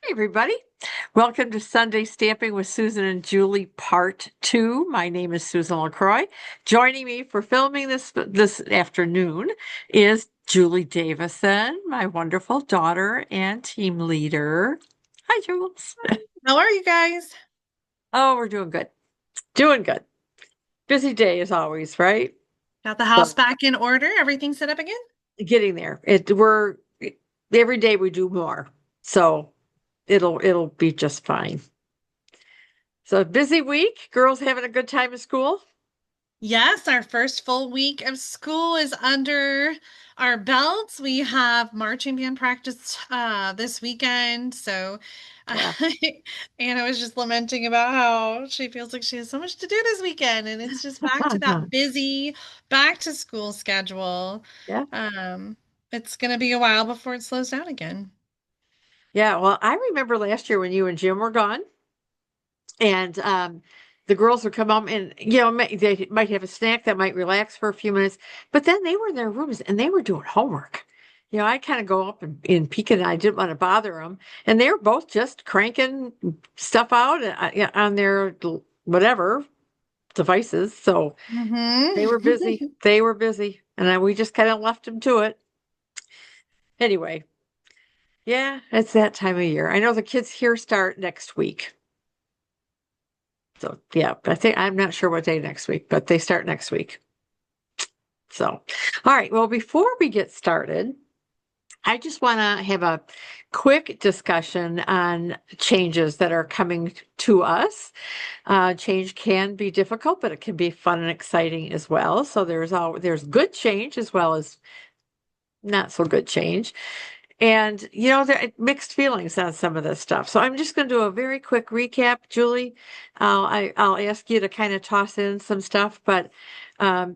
Everybody. Welcome to Sunday Stamping with Susan and Julie, Part 2. My name is Susan LaCroix. Joining me for filming this afternoon is Julie Davison, my wonderful daughter and team leader. Hi, Jules. How are you guys? Oh, we're doing good. Doing good. Busy day as always, right? Got the So house back in order? Everything set up again? getting there. We're every day we do more. So it'll be just fine. So busy week. Girls having a good time at school? Yes, our first full week of school is under our belts. We have marching band practice this weekend. So Yeah. Anna was just lamenting about how she feels like she has so much to do this weekend, and it's just back to that busy back to school schedule. Yeah. Um, it's gonna be a while before it slows down again. Yeah. Well, I remember last year when you and Jim were gone and the girls would come home and, they might have a snack that might relax for a few minutes, but then they were in their rooms and they were doing homework. I kind of go up and peek and I didn't want to bother them. And they were both just cranking stuff out on their whatever devices. So they were busy. Hmm. They were busy. And we just kind of left them to it. Anyway, yeah, it's that time of year. I know the kids here start next week. So yeah, I'm not sure what day next week, but they start next week. So, all right. Well, before we get started, I just want to have a quick discussion on changes that are coming to us. Change can be difficult, but it can be fun and exciting as well. So there's good change as well as not so good change. And, there are mixed feelings on some of this stuff. So I'm just going to do a very quick recap, Julie. I'll ask you to kind of toss in some stuff, but, um,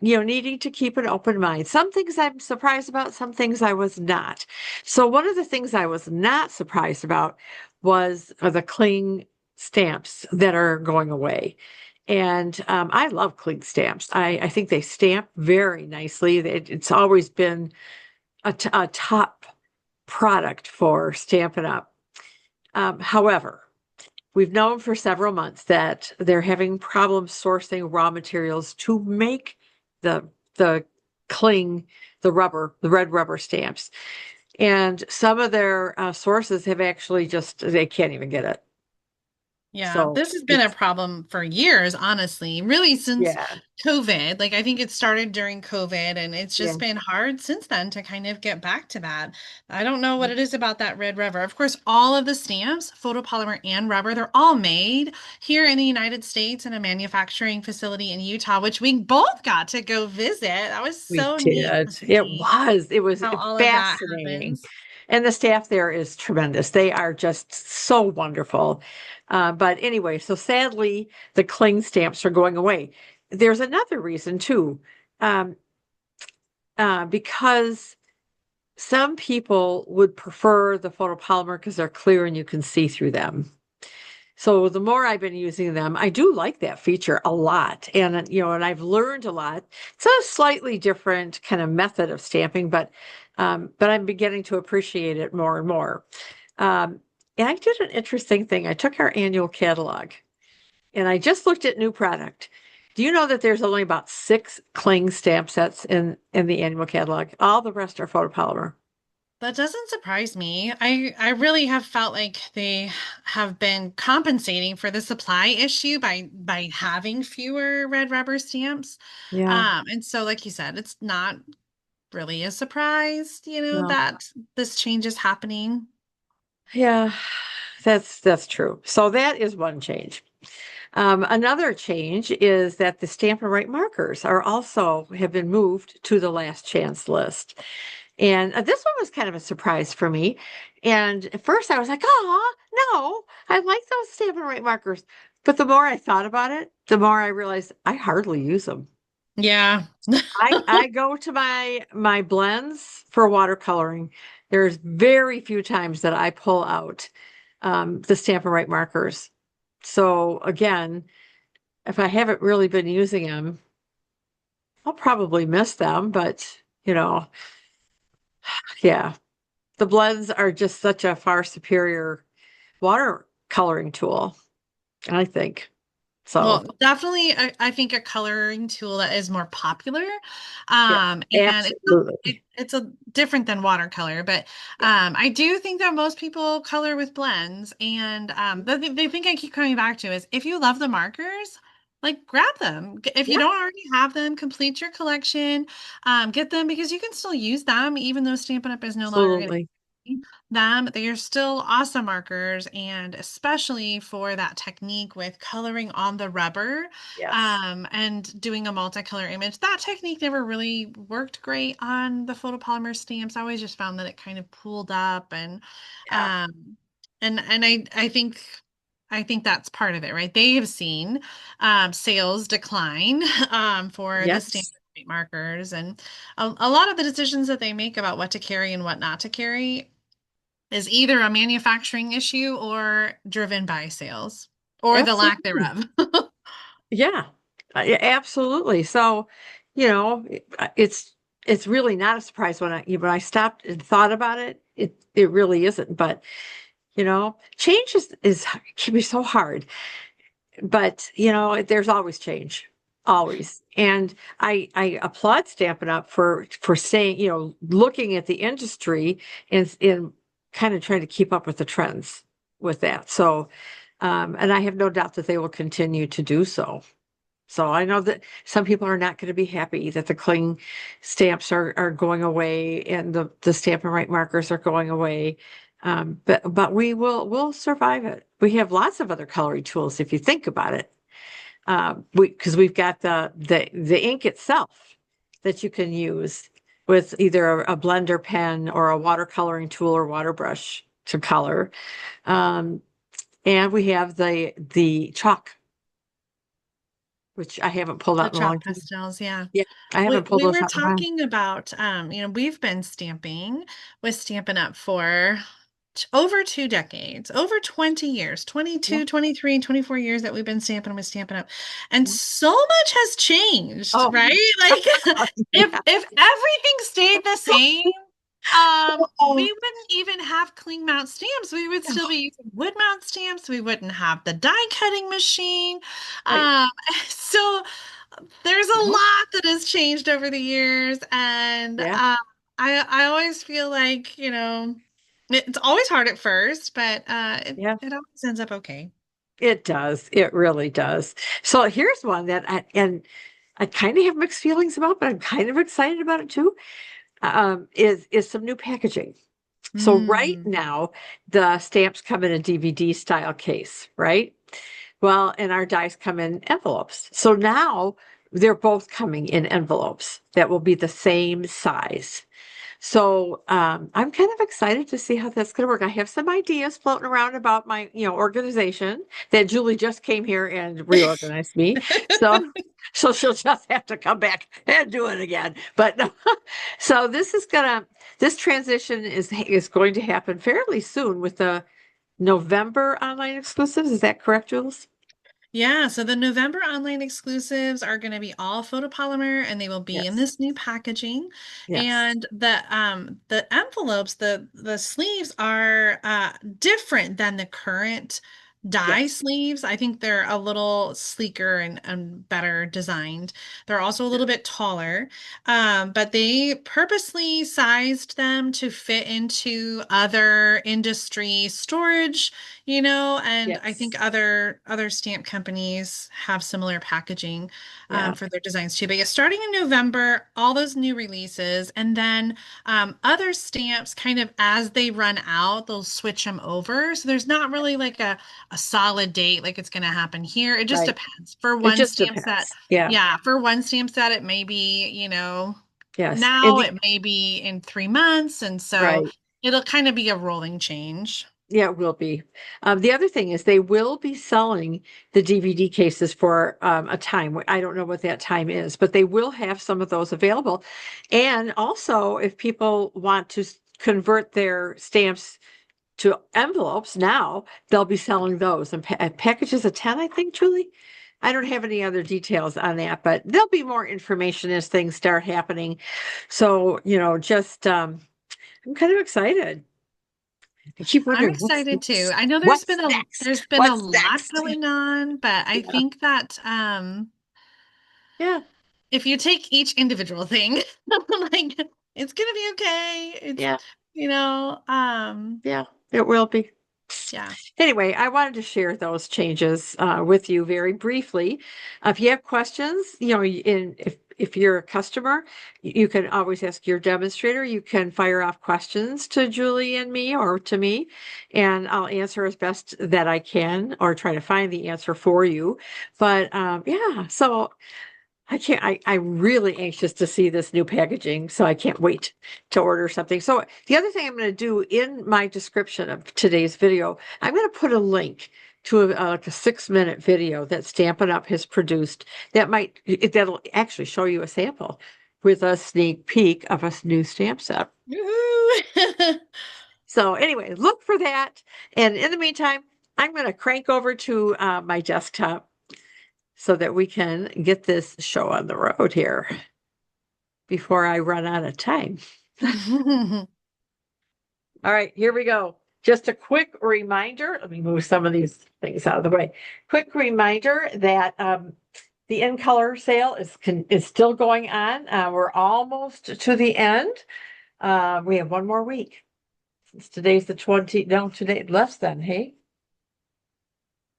needing to keep an open mind. Some things I'm surprised about, some things I was not. So one of the things I was not surprised about was the cling stamps that are going away. And I love cling stamps. I think they stamp very nicely. It's always been a top product for Stampin' Up. However, we've known for several months that they're having problems sourcing raw materials to make the the cling, the red rubber stamps. And some of their sources have actually they can't even get it. Yeah, So this has been a it's, problem for years, honestly, really since yeah, COVID. Like, I think it started during COVID, and it's yeah. just been hard since then to kind of get back to that. I don't know what it is about that red rubber. Of course, all of the stamps, photopolymer and rubber, they're all made here in the United States in a manufacturing facility in Utah, which we both got to go visit. That was We so neat to did. see It was how all of that fascinating. happens. And the staff there is tremendous. They are just so wonderful. But anyway, so sadly, the cling stamps are going away. There's another reason too, um, because some people would prefer the photopolymer because they're clear and you can see through them. So the more I've been using them, I do like that feature a lot. And, and I've learned a lot. It's a slightly different kind of method of stamping, but I'm beginning to appreciate it more and more. Um, and I did an interesting thing. I took our annual catalog and I just looked at new product. Do you know that there's only about 6 cling stamp sets in the annual catalog? All the rest are photopolymer. That doesn't surprise me. I really have felt like they have been compensating for the supply issue by having fewer red rubber stamps. Yeah, And so like you said, it's not really a surprise, no. that this change is happening. Yeah, that's true. So that is one change. Another change is that the stamp and write markers are also have been moved to the last chance list. And this one was kind of a surprise for me. And at first I was like, oh, no, I like those stamp and write markers. But the more I thought about it, the more I realized I hardly use them. Yeah. I go to my blends for watercoloring. There's very few times that I pull out the stamp and write markers. So again, if I haven't really been using them, I'll probably miss them, but yeah. the blends are just such a far superior watercoloring tool, I think. So, Well, definitely, I think a coloring tool that is more popular, yeah, and it's not, absolutely. it's a different than watercolor, but Yeah, I do think that most people color with blends, and the thing I keep coming back to is if you love the markers, like grab them. If you yeah, don't already have them, complete your collection, get them because you can still use them, even though Stampin' Up! Is no longer going to absolutely. them. They are still awesome markers, and especially for that technique with coloring on the rubber Yes. and doing a multicolor image. That technique never really worked great on the photopolymer stamps. I always just found that it kind of pulled up Yeah. um, and I think that's part of it, right? They have seen sales decline for the stamp Yes. markers and a lot of the decisions that they make about what to carry and what not to carry is either a manufacturing issue or driven by sales or the lack Absolutely. thereof. Yeah. Yeah, absolutely. So, you know, it's really not a surprise when I stopped and thought about it. It really isn't. But change is can be so hard. But there's always change, always. And I applaud Stampin' Up for saying, looking at the industry and kind of trying to keep up with the trends with that. So, and I have no doubt that they will continue to do so. So I know that some people are not going to be happy that the cling stamps are going away and the stamp and write markers are going away. But we'll survive it. We have lots of other coloring tools if you think about it. Because we've got the ink itself that you can use with either a blender pen or a watercoloring tool or water brush to color. Um, and we have the chalk, which I haven't pulled The out in a long chalk time. pastels, yeah. Yeah, I We haven't pulled we those were out in a while. talking about we've been stamping with Stampin' Up for over 2 decades, over 20 years, Yeah, 22, 23, 24 years that we've been stamping with Stampin' Up. And yeah. so much has changed, Oh, right? Like yeah. if everything stayed the same, we Oh, wouldn't even have cling mount stamps. We would no. still be using wood mount stamps. We wouldn't have the die cutting machine. Right. Um, so there's a Yeah, lot that has changed over the years, and yeah, I always feel like, it's always hard at first, but yeah. it always ends up okay. It does. It really does. So here's one that I kind of have mixed feelings about, but I'm kind of excited about it too. Is some new packaging. So right Mm. now, the stamps come in a DVD style case, right? Well, and our dies come in envelopes. So now they're both coming in envelopes that will be the same size. So I'm kind of excited to see how that's going to work. I have some ideas floating around about my, organization that Julie just came here and reorganized me. So, so she'll just have to come back and do it again. But no, so this transition is going to happen fairly soon with the November online exclusives. Is that correct, Jules? Yeah, so the November online exclusives are going to be all photopolymer and they will be in Yes. this new packaging. Yes. And the envelopes, the sleeves are different than the current die Yes. sleeves. I think they're a little sleeker and better designed. They're also a little bit taller. But they purposely sized them to fit into other industry storage, and I Yes. think other stamp companies have similar packaging Yeah. for their designs too. But yeah, starting in November, all those new releases, and then other stamps kind of as they run out, they'll switch them over. So there's not really like a solid date like it's going to happen here. It just Right. depends. For It one just stamp set, depends. Yeah. yeah, for one stamp set, it may be, Yes. And now, it may be in 3 months, and so right. it'll kind of be a rolling change. Yeah, it will be. The other thing is they will be selling the DVD cases for a time. I don't know what that time is, but they will have some of those available. And also, if people want to convert their stamps to envelopes now, they'll be selling those and packages of 10, I think, Julie. I don't have any other details on that, but there'll be more information as things start happening. So, just I'm kind of excited. I keep I'm wondering what's excited too. next. I know What's there's next? been a What's lot next? going on, but I Yeah. think that Yeah. if you take each individual thing, like it's gonna be okay. It's Yeah. you know, Yeah. It will be. yeah. Anyway, I wanted to share those changes with you very briefly. If you have questions, if you're a customer, you can always ask your demonstrator. You can fire off questions to Julie and me or to me, and I'll answer as best that I can or try to find the answer for you. But yeah, so I'm really anxious to see this new packaging, so I can't wait to order something. So the other thing I'm going to do in my description of today's video, I'm going to put a link to like a 6-minute video that Stampin' Up has produced that'll actually show you a sample with a sneak peek of a new stamp set. Woohoo! So anyway, look for that. And in the meantime, I'm going to crank over to my desktop so that we can get this show on the road here before I run out of time. All right, here we go. Just a quick reminder. Let me move some of these things out of the way. Quick reminder that the in color sale is still going on. We're almost to the end. We have one more week. Since today's the 20, no, today less than, hey?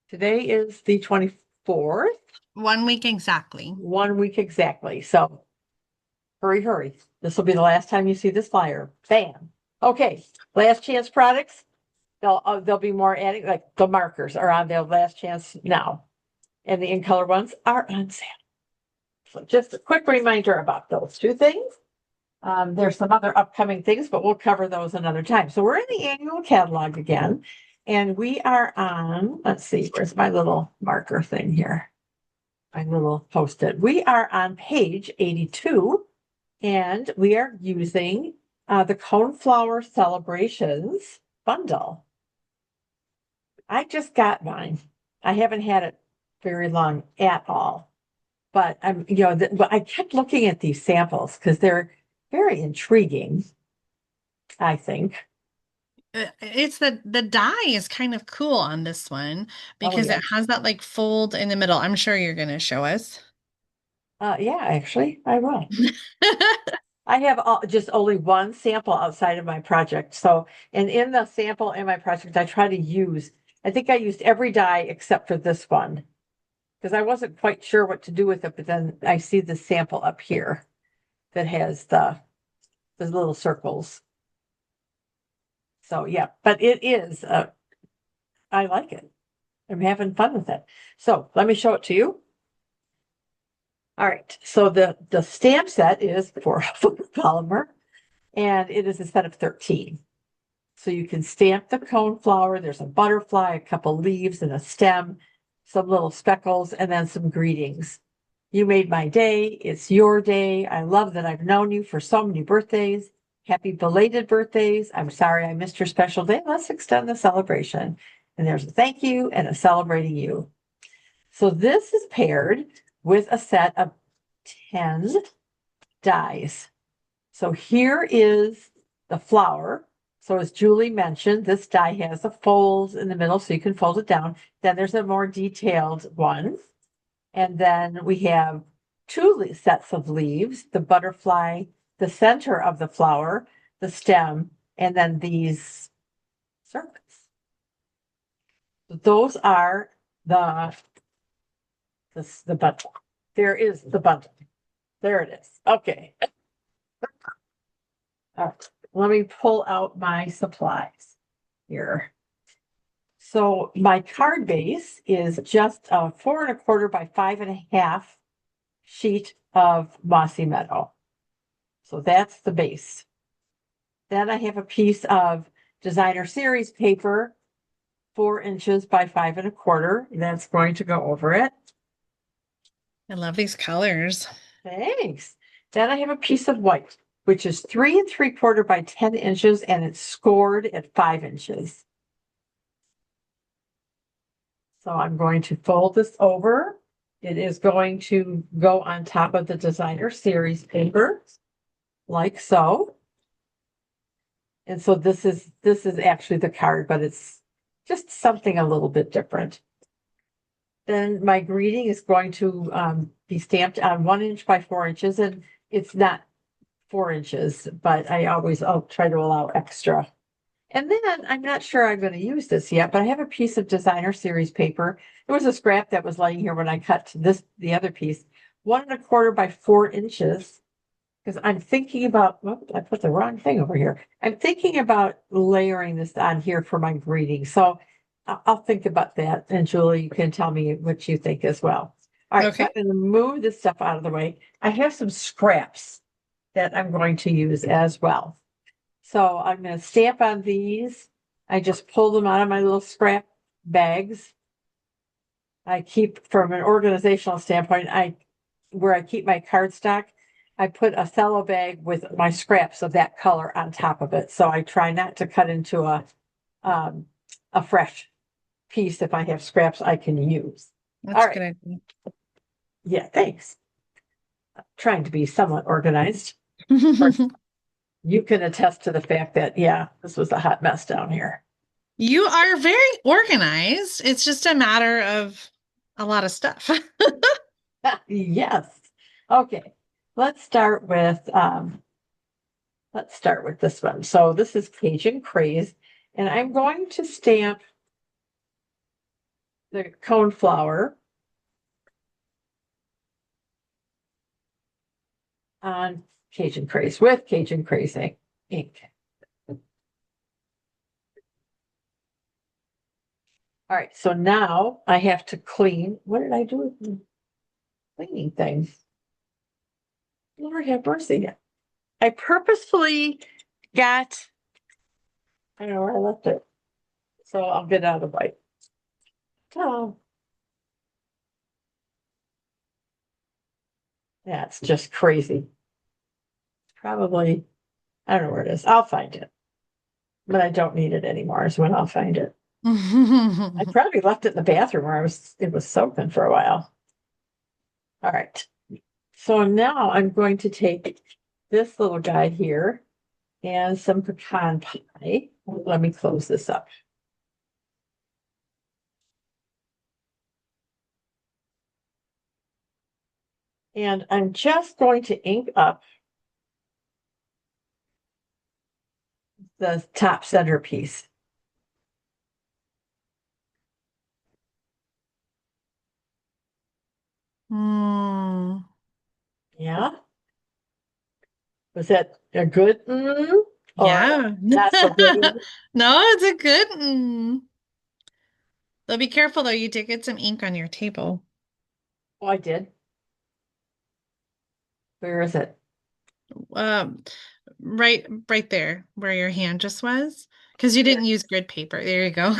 Today is the 24th. 1 week exactly. 1 week exactly. So hurry, hurry. This will be the last time you see this flyer. Bam. Okay, last chance products. There'll be more adding, like the markers are on their last chance now. And the in color ones are on sale. So just a quick reminder about those two things. There's some other upcoming things, but we'll cover those another time. So we're in the annual catalog again. And we are on, let's see, where's my little marker thing here? My little post-it. We are on page 82. And we are using the Coneflower Celebrations Bundle. I just got mine. I haven't had it very long at all. But but I kept looking at these samples because they're very intriguing, I think. It's the die is kind of cool on this one Oh because yeah. it has that like fold in the middle. I'm sure you're going to show us. Yeah, actually, I will. I have just only one sample outside of my project. So, and in the sample in my project, I think I used every die except for this one because I wasn't quite sure what to do with it. But then I see the sample up here that has the little circles. So yeah, but it is, I like it. I'm having fun with it. So let me show it to you. All right. So the stamp set is for polymer and it is a set of 13. So you can stamp the cone flower. There's a butterfly, a couple leaves and a stem, some little speckles, and then some greetings. You made my day. It's your day. I love that I've known you for so many birthdays. Happy belated birthdays. I'm sorry I missed your special day. Let's extend the celebration. And there's a thank you and a celebrating you. So this is paired with a set of 10 dies. So here is the flower. So as Julie mentioned, this die has the folds in the middle, so you can fold it down. Then there's a more detailed one. And then we have two sets of leaves, the butterfly, the center of the flower, the stem, and then these serpents. Those are the bundle. There is the bundle. There it is. Okay. All right. Let me pull out my supplies here. So my card base is just a 4¼ by 5½ sheet of Mossy Meadow. So that's the base. Then I have a piece of designer series paper, 4 inches by 5¼ That's going to go over it. I love these colors. Thanks. Then I have a piece of white, which is 3¾ by 10 inches, and it's scored at 5 inches. So I'm going to fold this over. It is going to go on top of the designer series paper, like so. And so this is actually the card, but it's just something a little bit different. Then my greeting is going to be stamped on 1 inch by 4 inches, and it's not 4 inches, but I'll try to allow extra. And then I'm not sure I'm going to use this yet, but I have a piece of designer series paper. There was a scrap that was laying here when I cut the other piece, 1 1/4 by 4 inches. Because I'm thinking about, well, I put the wrong thing over here. I'm thinking about layering this on here for my greeting. So I'll think about that. And Julie, you can tell me what you think as well. All right, so I'm Okay. going to move this stuff out of the way. I have some scraps that I'm going to use as well. So I'm going to stamp on these. I just pull them out of my little scrap bags. I keep, from an organizational standpoint, where I keep my cardstock, I put a cello bag with my scraps of that color on top of it. So I try not to cut into um, a fresh piece if I have scraps I can use. All That's a right. good idea. Yeah, thanks. Trying to be somewhat organized. Of course, you can attest to the fact that, yeah, this was a hot mess down here. You are very organized. It's just a matter of a lot of stuff. Yes. Okay. Let's start with this one. So this is Cajun Craze, and I'm going to stamp the coneflower on Cajun Craze with Cajun Craze ink. All right, so now I have to clean. What did I do with the cleaning thing? Lord have mercy. I purposefully got, I don't know where I left it. So I'll get out of the way. Oh, that's just crazy. Probably, I don't know where it is. I'll find it. But I don't need it anymore is when I'll find it. I probably left it in the bathroom where it was soaking for a while. All right. So now I'm going to take this little guy here and some pecan pie. Let me close this up. And I'm just going to ink up the top centerpiece. Hmm. Yeah. Was that a good or Yeah. not so good? No, it's a good. Though be careful though, you did get some ink on your table. Oh, I did. Where is it? Um, right there where your hand just was, because you There. didn't use grid paper. There you go.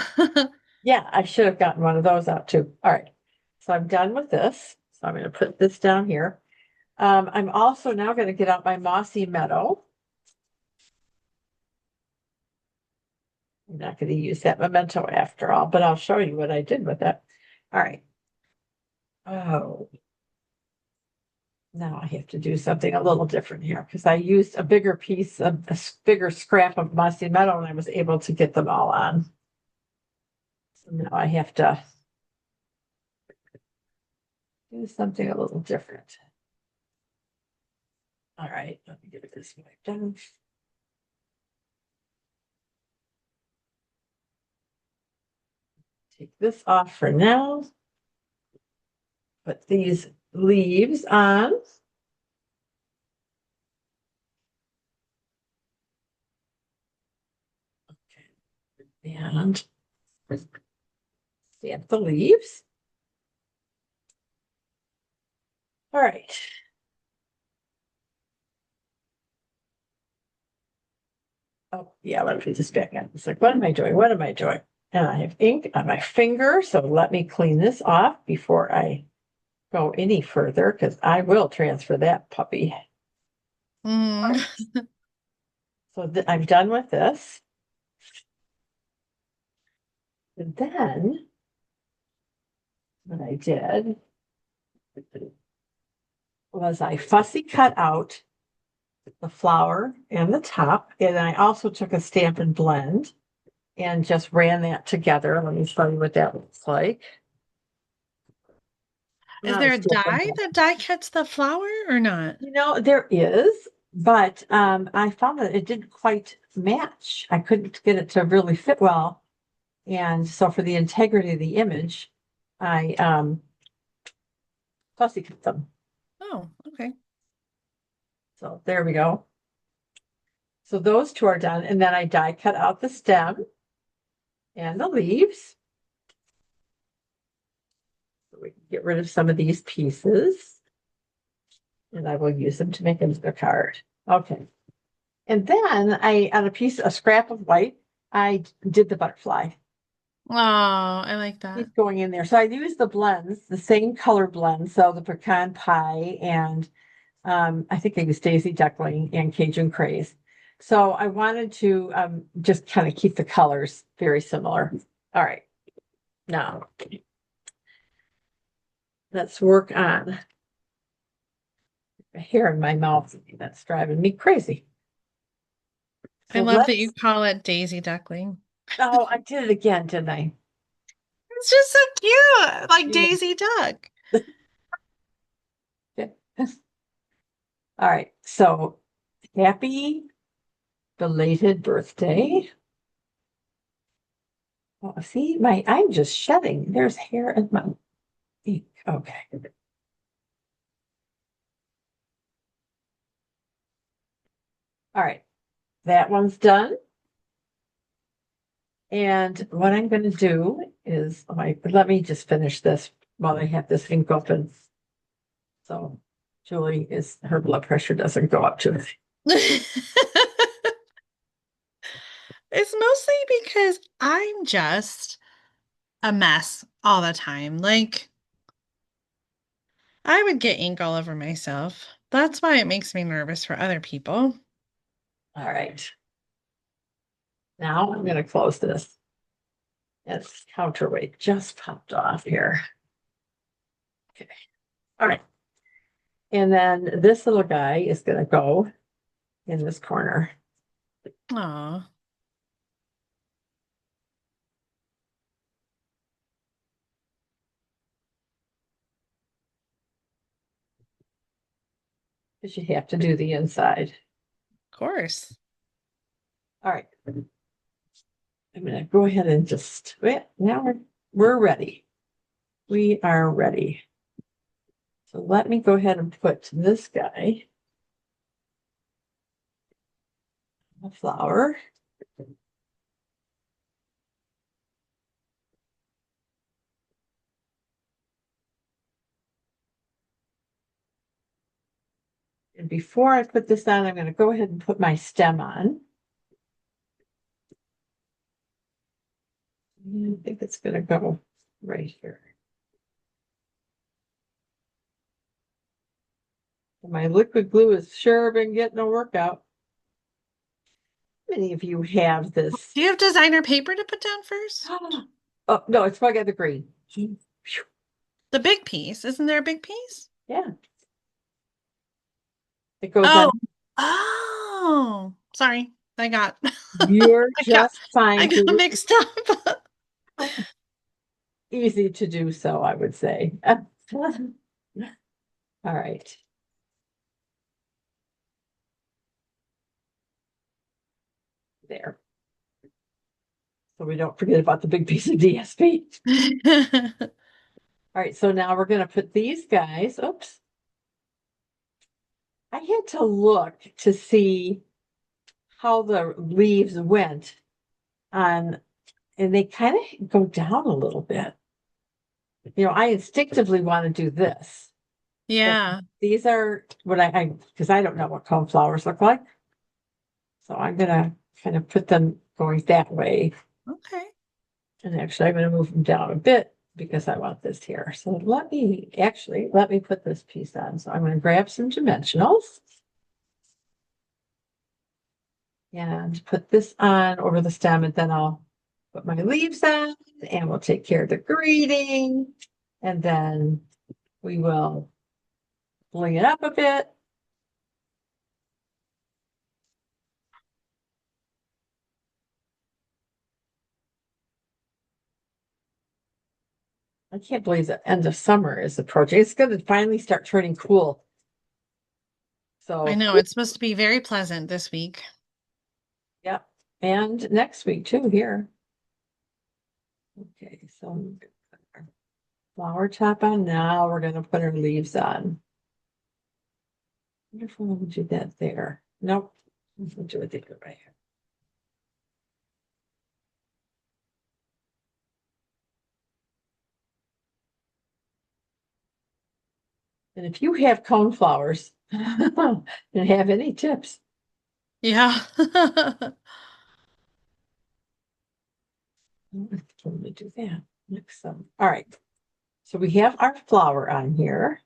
Yeah, I should have gotten one of those out too. All right. So I'm done with this. So I'm going to put this down here. I'm also now going to get out my Mossy Meadow. I'm not going to use that memento after all, but I'll show you what I did with it. All right. Oh, now I have to do something a little different here because I used a bigger piece of bigger scrap of Mossy Meadow and I was able to get them all on. So now I have to do something a little different. All right, let me get this way done. Take this off for now. Put these leaves on. And stamp the leaves. All right. Oh, yeah, let me put this back in. It's like, what am I doing? What am I doing? And I have ink on my finger, so let me clean this off before I go any further because I will transfer that puppy. All Mm. right. So I'm done with this. And then what I did was I fussy cut out the flower and the top. And I also took a Stampin' Blend and just ran that together. Let me show you what that looks like. Is Not a there a Stampin' dye Blend. that die cuts the flower or not? There is, but I found that it didn't quite match. I couldn't get it to really fit well. And so for the integrity of the image, I fussy cut them. Oh, okay. So there we go. So those two are done. And then I die cut out the stem and the leaves. So we can get rid of some of these pieces. And I will use them to make another card. Okay. And then on a scrap of white, I did the butterfly. Oh, I like that. He's going in there. So I used the blends, the same color blend. So the pecan pie and I think I used Daisy Duckling and Cajun Craze. So I wanted to just kind of keep the colors very similar. All right. Now let's work on a hair in my mouth. That's driving me crazy. I So love that you let's, call it Daisy Duckling. oh, I did it again, didn't I? It's just so cute, like Yeah. Daisy Duck. All right. So happy belated birthday. Oh, see, I'm just shedding. There's hair in my ink. Okay. All right. That one's done. And what I'm going to do is, let me just finish this while I have this ink open. So her blood pressure doesn't go up to it. It's mostly because I'm just a mess all the time. Like, I would get ink all over myself. That's why it makes me nervous for other people. All right. Now I'm going to close this. Its counterweight just popped off here. Okay. All right. And then this little guy is going to go in this corner. Aw. Because you have to do the inside. Of course. All right. I'm going to go ahead and just, wait, now we're ready. We are ready. So let me go ahead and put this guy, a flower. And before I put this on, I'm going to go ahead and put my stem on. I think it's going to go right here. My liquid glue has sure been getting a workout. Many of you have this. Do you have designer paper to put down first? Oh, no, it's probably got the green. The big piece. Isn't there a big piece? Yeah, it goes on. Oh. Oh. Sorry. I got You're I got just fine. I got mixed up. Easy to do so, I would say. All right. There. So we don't forget about the big piece of DSP. All right, so now we're going to put these guys. Oops. I had to look to see how the leaves went on, and they kind of go down a little bit. I instinctively want to do this. But Yeah. these are what because I don't know what coneflowers look like. So I'm going to kind of put them going that way. Okay. And actually, I'm going to move them down a bit because I want this here. So let me put this piece on. So I'm going to grab some dimensionals and put this on over the stem, and then I'll put my leaves on and we'll take care of the greeting. And then we will bling it up a bit. I can't believe the end of summer is approaching. It's going to finally start turning cool. I So, know it's supposed to be very pleasant this week. yeah. And next week too here. Okay, so I'm gonna put our flower top on now. We're going to put our leaves on. Wonder if we'll do that there. Nope. We'll do it the other way. And if you have cone flowers and have any tips, Yeah. let me do that. Next some. All right. So we have our flower on here.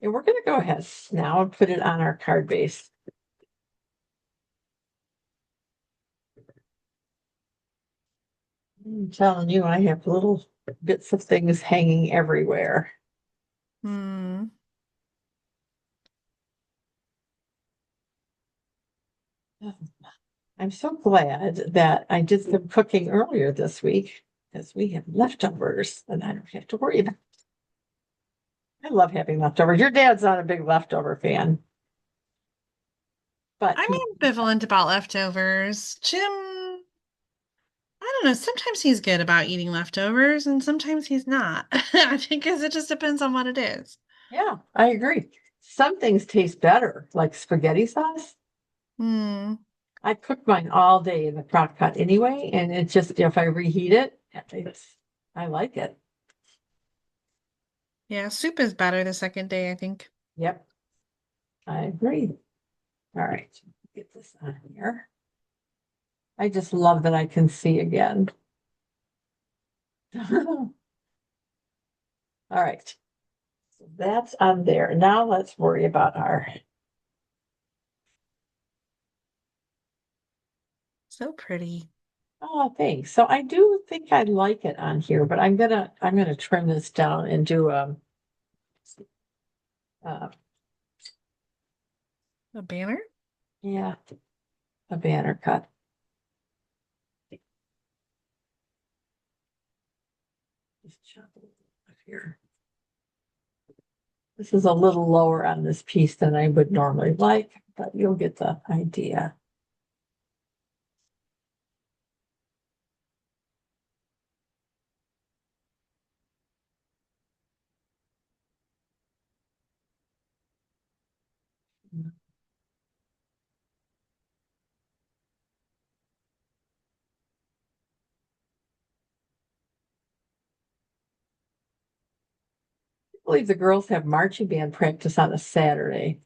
And we're going to go ahead now and put it on our card base. I'm telling you, I have little bits of things hanging everywhere. Hmm. I'm so glad that I did some cooking earlier this week because we have leftovers and I don't have to worry about it. I love having leftovers. Your dad's not a big leftover fan, but I'm he, ambivalent about leftovers. Jim, I don't know. Sometimes he's good about eating leftovers and sometimes he's not. I think it just depends on what it is. yeah, I agree. Some things taste better, like spaghetti sauce. Hmm. I cook mine all day in the crock pot anyway, and it's just if I reheat it, I like it. Yeah, soup is better the second day, I think. Yep, I agree. All right, get this on here. I just love that I can see again. All right, so that's on there. Now let's worry about our. So pretty. Oh, thanks. So I do think I like it on here, but I'm gonna trim this down and do uh A banner? yeah, a banner cut. Just chop a little off here. This is a little lower on this piece than I would normally like, but you'll get the idea. I believe the girls have marching band practice on a Saturday.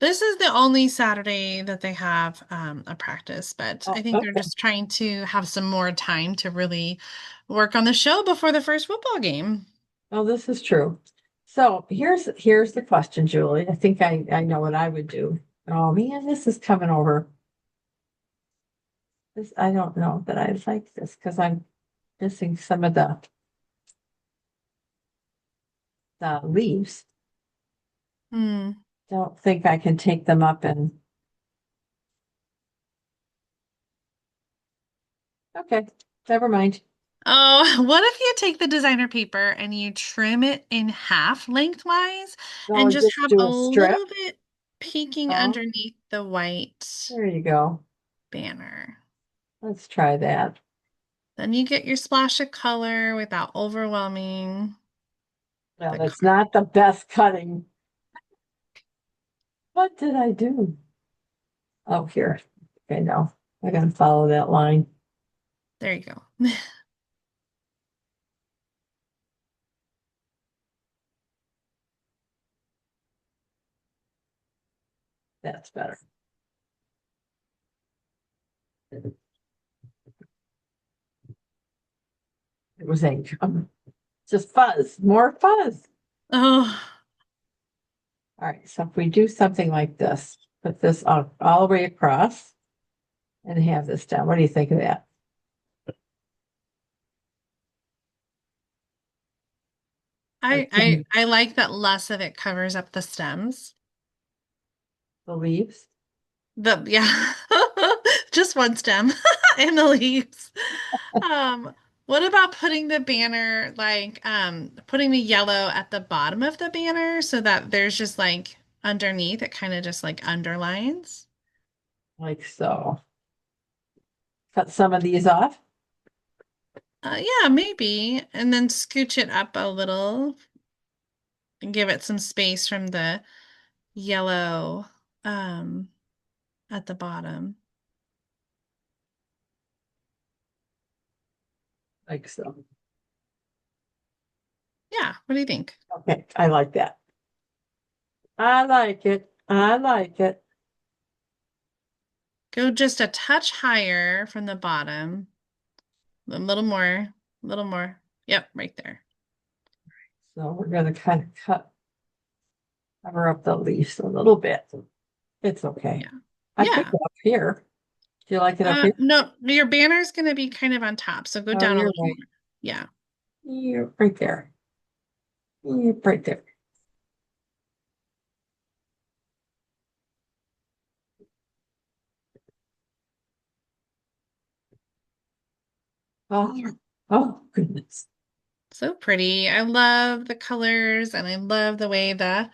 This is the only Saturday that they have a practice, but Oh, I think they're okay. just trying to have some more time to really work on the show before the first football game. Oh, this is true. So here's the question, Julie. I think I know what I would do. Oh man, this is coming over. This I don't know that I like this because I'm missing some of the leaves. Hmm. Don't think I can take them up and okay, never mind. Oh, what if you take the designer paper and you trim it in half lengthwise No, and just just have do a a strip. little bit peeking Oh, underneath the white there you go. banner? Let's try that. Then you get your splash of color without overwhelming Well, the that's card. not the best cutting. What did I do? Oh, here. Okay, no, I gotta follow that line. There you go. That's better. It was ink. Just fuzz, more fuzz. Oh, All right, so if we do something like this, put this all the way across and have this down. What do you think of that? Or I I trim I like that less of it covers up the stems. the leaves? Yeah, just one stem and the leaves. Um, What about putting the banner like putting the yellow at the bottom of the banner so that there's just like underneath it kind of just like underlines? Like so. Cut some of these off. Yeah, maybe. And then scooch it up a little and give it some space from the yellow um at the bottom. Like so. Yeah, what do you think? Okay, I like that. I like it. I like it. Go just a touch higher from the bottom. A little more, a little more. Yep, right there. So we're gonna kind of cover up the leaves a little bit. It's okay. Yeah. I could Yeah. go up here. Do you like it up here? No, your banner's going to be kind of on top, so go Oh, down a you're little more. right. Yeah. You're right there. You're right there. Oh, oh goodness. So pretty. I love the colors and I love the way the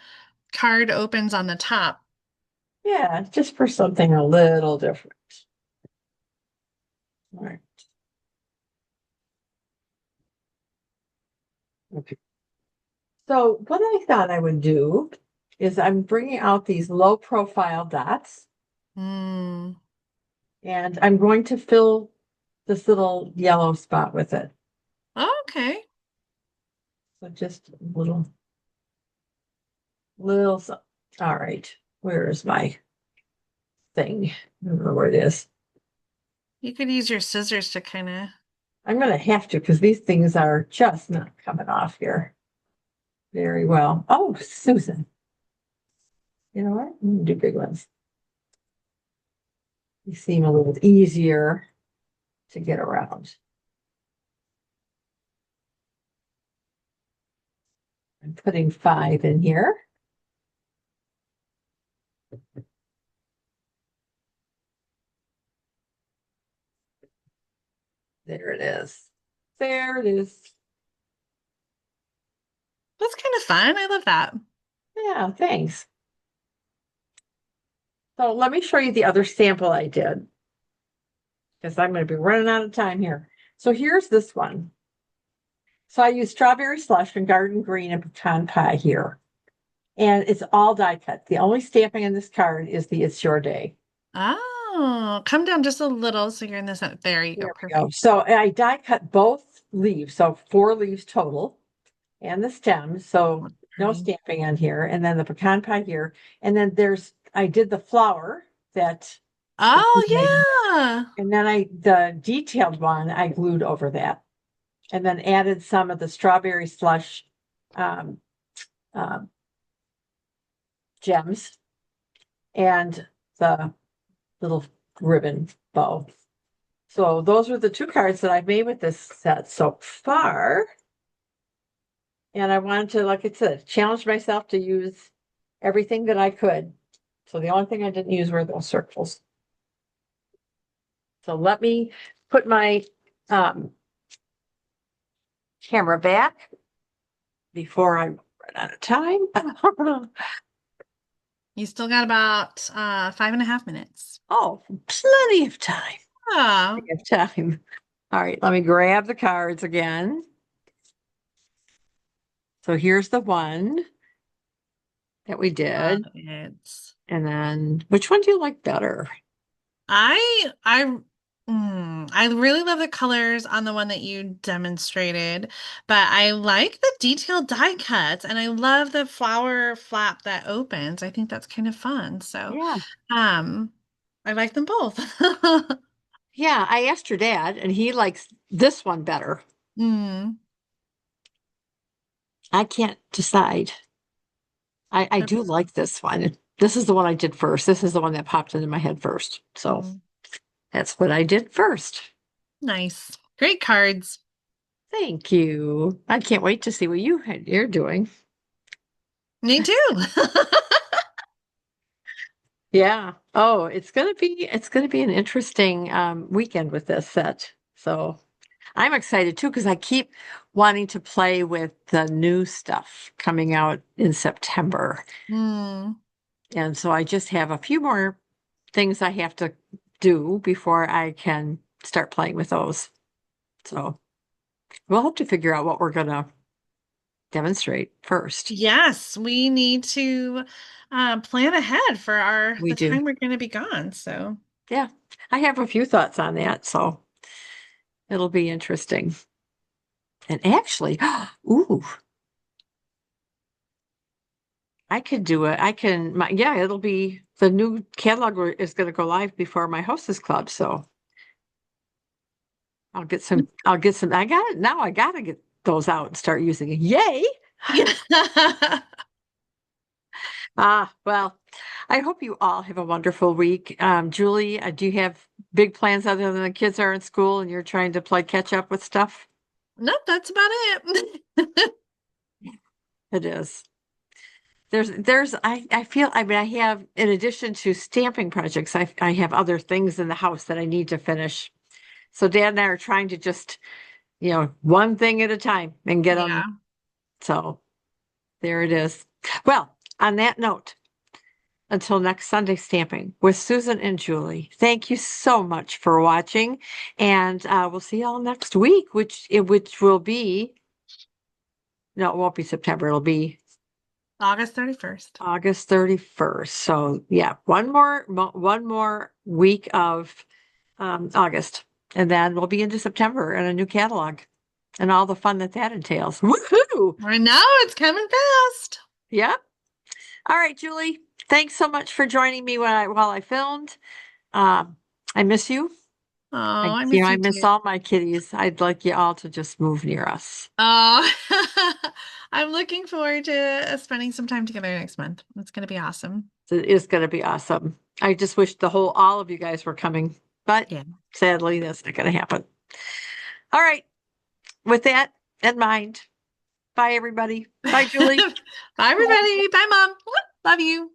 card opens on the top. Yeah, just for something a little different. All right. Okay. So what I thought I would do is I'm bringing out these low profile dots Mm. and I'm going to fill this little yellow spot with it. Okay. So just a little, all right. Where is my thing? I don't know where it is. You could use your scissors to kind of. I'm going to have to because these things are just not coming off here very well. Oh, Susan, you know what? I'm gonna do big ones. They seem a little easier to get around. I'm putting 5 in here. There it is. There it is. That's kind of fun. I love that. Yeah, thanks. So let me show you the other sample I did because I'm going to be running out of time here. So here's this one. So I used strawberry slush and garden green and pecan pie here. And it's all die cut. The only stamping in this card is the It's Your Day. Oh, come down just a little so you're in the center. There you go. There we go. Perfect. So I die cut both leaves, so 4 leaves total, and the stems. So That's no pretty. stamping on here, and then the pecan pie here, and then I did the flower that the Oh, yeah. and then the detailed one I glued over that, and then added some of the strawberry slush um, um, gems and the little ribbon bow. So those are the 2 cards that I've made with this set so far. And I wanted to, like I said, challenge myself to use everything that I could. So the only thing I didn't use were those circles. So let me put my um, camera back before I run out of time. You still got about 5.5 minutes. Oh, plenty of time. Oh, Plenty of time. All right, let me grab the cards again. So here's the one that we love did. it. And then which one do you like better? I I I really love the colors on the one that you demonstrated, but I like the detailed die cuts and I love the flower flap that opens. I think that's kind of fun. So, Yeah. um, I like them both. Yeah, I asked your dad, and he likes this one better. Mm. I can't decide. I do like this one. This is the one I did first. This is the one that popped into my head first. So Mm. that's what I did first. Nice. Great cards. Thank you. I can't wait to see what you're doing. Me too. Yeah. Oh, it's gonna be an interesting weekend with this set. So I'm excited too because I keep wanting to play with the new stuff coming out in September. Hmm. And so I just have a few more things I have to do before I can start playing with those. So we'll have to figure out what we're going to demonstrate first. Yes, we need to plan ahead for our We the do. time we're going to be gone. So, Yeah. I have a few thoughts on that. So it'll be interesting. And actually, ooh, I could do it. Yeah, it'll be the new catalog is going to go live before my hostess club. So I'll get some, I got it now. I got to get those out and start using it. Yay. yeah. Well, I hope you all have a wonderful week. Julie, do you have big plans other than the kids are in school and you're trying to play catch up with stuff? Nope, that's about it. It is. I feel, I mean, I have, in addition to stamping projects, I have other things in the house that I need to finish. So Dad and I are trying to just, one thing at a time and get them. Yeah. So there it is. Well, on that note, until next Sunday stamping with Susan and Julie, thank you so much for watching. And we'll see y'all next week, which will be, no, it won't be September. It'll be August 31st. August 31st. So yeah, one more week of August, and then we'll be into September and a new catalog and all the fun that entails. Woohoo! I know it's coming fast. Yep. All right, Julie. Thanks so much for joining me while I filmed. Um, I miss you. Oh, I miss I you miss too. all my kitties. I'd like you all to just move near us. Oh, I'm looking forward to spending some time together next month. It's going to be awesome. It is going to be awesome. I just wish all of you guys were coming, but Yeah. sadly, that's not going to happen. All right. With that in mind, bye, everybody. Bye, Julie. Bye, everybody. Bye, Mom. Love you.